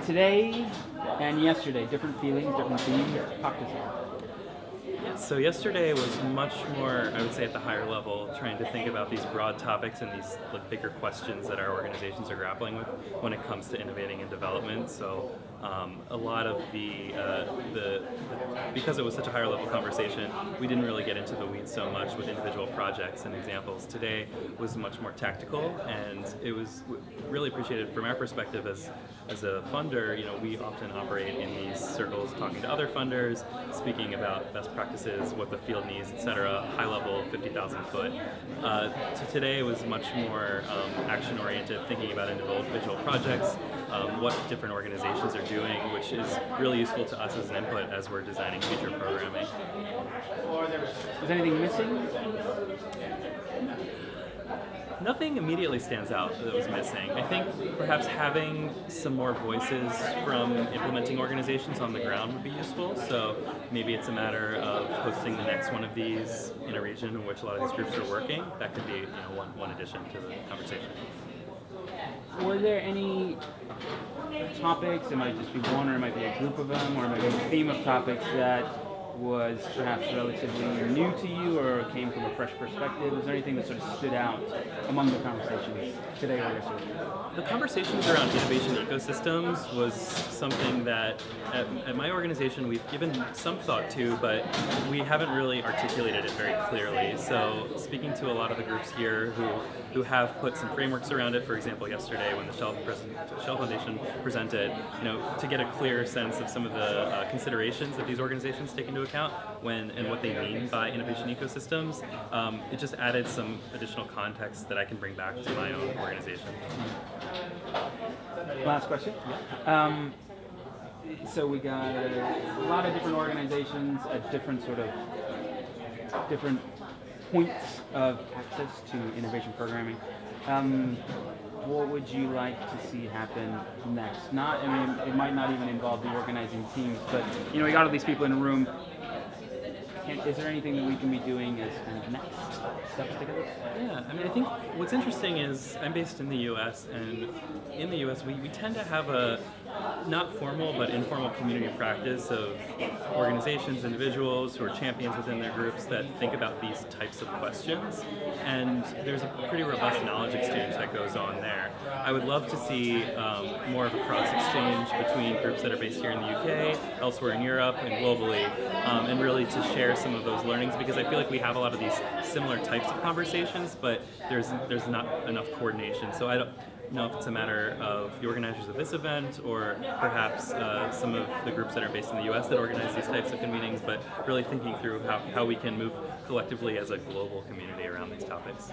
Today and yesterday, different feelings, different themes. Talk to us. So yesterday was much more, I would say, at the higher level, trying to think about these broad topics and these bigger questions that our organizations are grappling with when it comes to innovating and development. So a lot of because it was such a higher level conversation, we didn't really get into the weeds so much with individual projects and examples. Today was much more tactical, and it was really appreciated from our perspective as a funder. We often operate in these circles, talking to other funders, speaking about best practices, what the field needs, etc. High level, 50,000 foot. So today was much more action oriented, thinking about individual projects, what different organizations are doing, which is really useful to us as an input as we're designing future programming. Is anything missing? Nothing immediately stands out that was missing. I think perhaps having some more voices from implementing organizations on the ground would be useful. So maybe it's a matter of hosting the next one of these in a region in which a lot of these groups are working. That could be one addition to the conversation. Were there any topics, it might just be one or it might be a group of them, or maybe a theme of topics that was perhaps relatively new to you or came from a fresh perspective? Was there anything that sort of stood out among the conversations today or yesterday? The conversations around innovation ecosystems was something that at my organization we've given some thought to, but we haven't really articulated it very clearly. So speaking to a lot of the groups here who have put some frameworks around it, for example, yesterday when the Shell Foundation presented, to get a clear sense of some of the considerations that these organizations take into account and what they mean by innovation ecosystems, it just added some additional context that I can bring back to my own organization. Last question. So we got a lot of different organizations at different points of access to innovation programming. What would you like to see happen next? It might not even involve the organizing teams, but we got all these people in a room. Is there anything that we can be doing as kind of next steps together? Yeah, I think what's interesting is I'm based in the U.S., and in the U.S. we tend to have a not formal but informal community practice of organizations, individuals who are champions within their groups that think about these types of questions, and there's a pretty robust knowledge exchange that goes on there. I would love to see more of a cross-exchange between groups that are based here in the UK, elsewhere in Europe, and globally, and really to share some of those learnings, because I feel like we have a lot of these similar types of conversations, but there's not enough coordination. So I don't know if it's a matter of the organizers of this event or perhaps some of the groups that are based in the US that organize these types of convenings, but really thinking through how we can move collectively as a global community around these topics.